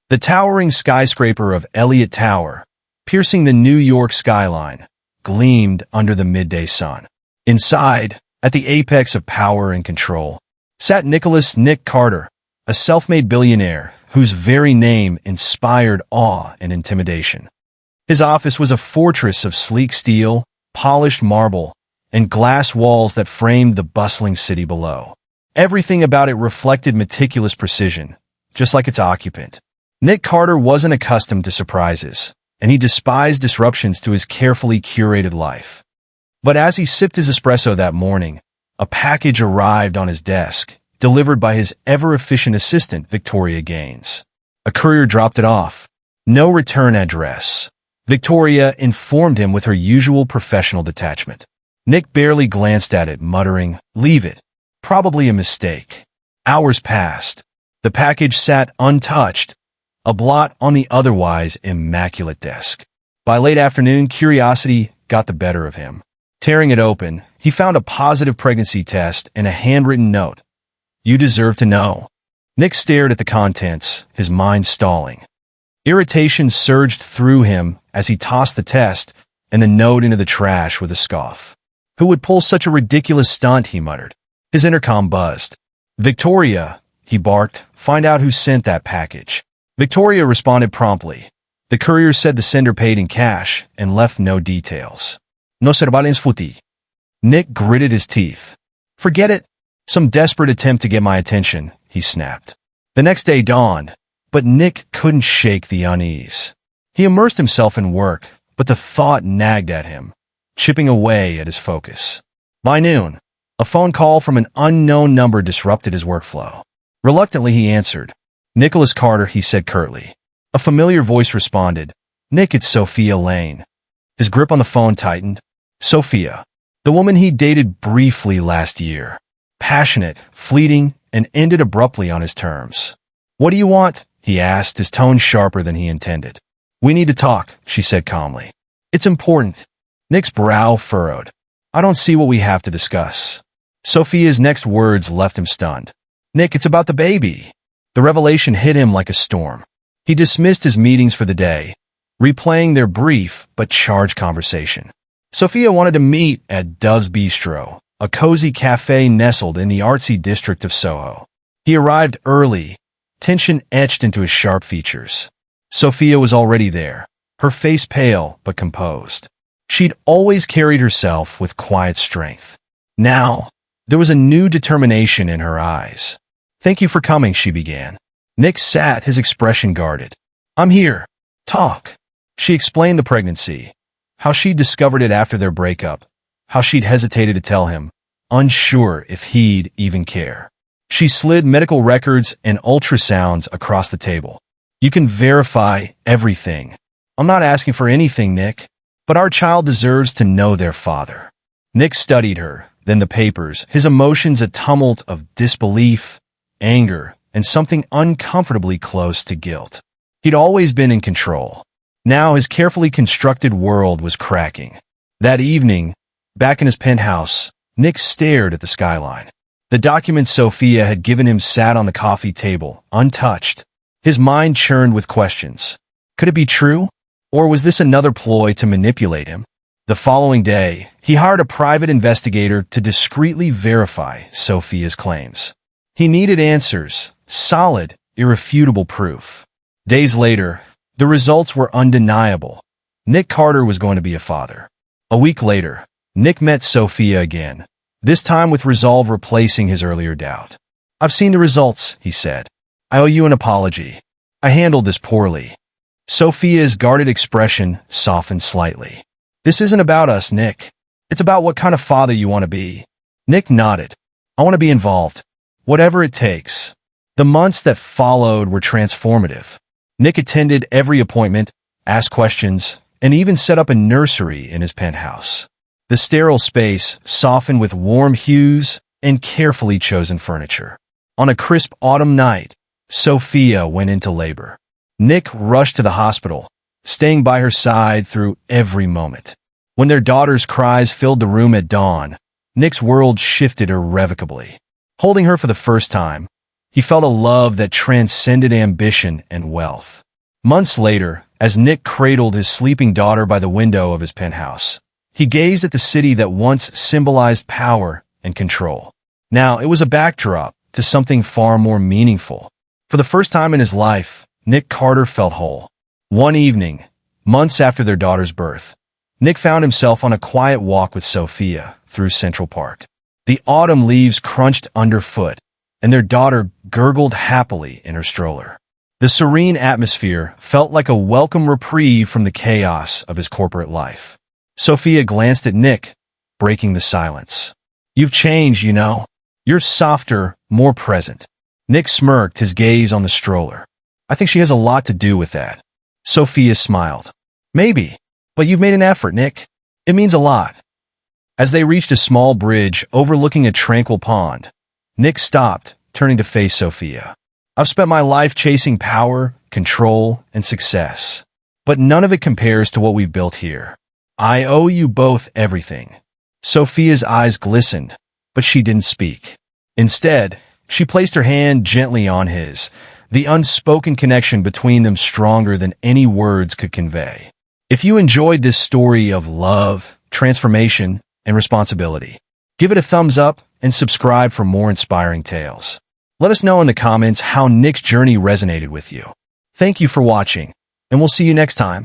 The towering skyscraper of Elliott Tower, piercing the New York skyline, gleamed under the midday sun. Inside, at the apex of power and control, sat Nick Carter, a self-made billionaire whose very name inspired awe and intimidation. His office was a fortress of sleek steel, polished marble, and glass walls that framed the bustling city below. Everything about it reflected meticulous precision, just like its occupant. Nick Carter wasn't accustomed to surprises, and he despised disruptions to his carefully curated life. But as he sipped his espresso that morning, a package arrived on his desk, delivered by his ever-efficient assistant, Victoria Gaines. A courier dropped it off. No return address. Victoria informed him with her usual professional detachment. Nick barely glanced at it, muttering, "Leave it. Probably a mistake." Hours passed. The package sat untouched, a blot on the otherwise immaculate desk. By late afternoon, curiosity got the better of him. Tearing it open, he found a positive pregnancy test and a handwritten note. "You deserve to know." Nick stared at the contents, his mind stalling. Irritation surged through him as he tossed the test and the note into the trash with a scoff. "Who would pull such a ridiculous stunt?" he muttered. His intercom buzzed. "Victoria," he barked, "find out who sent that package." Victoria responded promptly. The courier said the sender paid in cash and left no details. "No se valen futi." Nick gritted his teeth. "Forget it. Some desperate attempt to get my attention," he snapped. The next day dawned, but Nick couldn't shake the unease. He immersed himself in work, but the thought nagged at him, chipping away at his focus. By noon, a phone call from an unknown number disrupted his workflow. Reluctantly, he answered. "Nicholas Carter," he said curtly. A familiar voice responded. "Nick, it's Sophia Lane." His grip on the phone tightened. Sophia, the woman he dated briefly last year. Passionate, fleeting, and ended abruptly on his terms. "What do you want?" he asked, his tone sharper than he intended. "We need to talk," she said calmly. "It's important." Nick's brow furrowed. "I don't see what we have to discuss." Sophia's next words left him stunned. "Nick, it's about the baby." The revelation hit him like a storm. He dismissed his meetings for the day, replaying their brief but charged conversation. Sophia wanted to meet at Dove's Bistro, a cozy cafe nestled in the artsy district of Soho. He arrived early, tension etched into his sharp features. Sophia was already there, her face pale but composed. She'd always carried herself with quiet strength. Now, there was a new determination in her eyes. "Thank you for coming," she began. Nick sat, his expression guarded. "I'm here. Talk." She explained the pregnancy, how she'd discovered it after their breakup, how she'd hesitated to tell him, unsure if he'd even care. She slid medical records and ultrasounds across the table. "You can verify everything. I'm not asking for anything, Nick, but our child deserves to know their father." Nick studied her, then the papers, his emotions a tumult of disbelief, anger, and something uncomfortably close to guilt. He'd always been in control. Now his carefully constructed world was cracking. That evening, back in his penthouse, Nick stared at the skyline. The documents Sophia had given him sat on the coffee table, untouched. His mind churned with questions. Could it be true? Or was this another ploy to manipulate him? The following day, he hired a private investigator to discreetly verify Sophia's claims. He needed answers, solid, irrefutable proof. Days later, the results were undeniable. Nick Carter was going to be a father. A week later, Nick met Sophia again, this time with resolve replacing his earlier doubt. "I've seen the results," he said. "I owe you an apology. I handled this poorly." Sophia's guarded expression softened slightly. "This isn't about us, Nick. It's about what kind of father you want to be." Nick nodded. "I want to be involved. Whatever it takes." The months that followed were transformative. Nick attended every appointment, asked questions, and even set up a nursery in his penthouse. The sterile space softened with warm hues and carefully chosen furniture. On a crisp autumn night, Sophia went into labor. Nick rushed to the hospital, staying by her side through every moment. When their daughter's cries filled the room at dawn, Nick's world shifted irrevocably. Holding her for the first time, He felt a love that transcended ambition and wealth. Months later, as Nick cradled his sleeping daughter by the window of his penthouse, he gazed at the city that once symbolized power and control. Now, it was a backdrop to something far more meaningful. For the first time in his life, Nick Carter felt whole. One evening, months after their daughter's birth, Nick found himself on a quiet walk with Sophia through Central Park. The autumn leaves crunched underfoot, and their daughter gurgled happily in her stroller. The serene atmosphere felt like a welcome reprieve from the chaos of his corporate life. Sophia glanced at Nick, breaking the silence. "You've changed, you know. You're softer, more present." Nick smirked, his gaze on the stroller. "I think she has a lot to do with that." Sophia smiled. "Maybe, but you've made an effort, Nick. It means a lot." As they reached a small bridge overlooking a tranquil pond, Nick stopped, turning to face Sophia. "I've spent my life chasing power, control, and success, but none of it compares to what we've built here. I owe you both everything." Sophia's eyes glistened, but she didn't speak. Instead, she placed her hand gently on his, the unspoken connection between them stronger than any words could convey. If you enjoyed this story of love, transformation, and responsibility, give it a thumbs up and subscribe for more inspiring tales. Let us know in the comments how Nick's journey resonated with you. Thank you for watching, and we'll see you next time.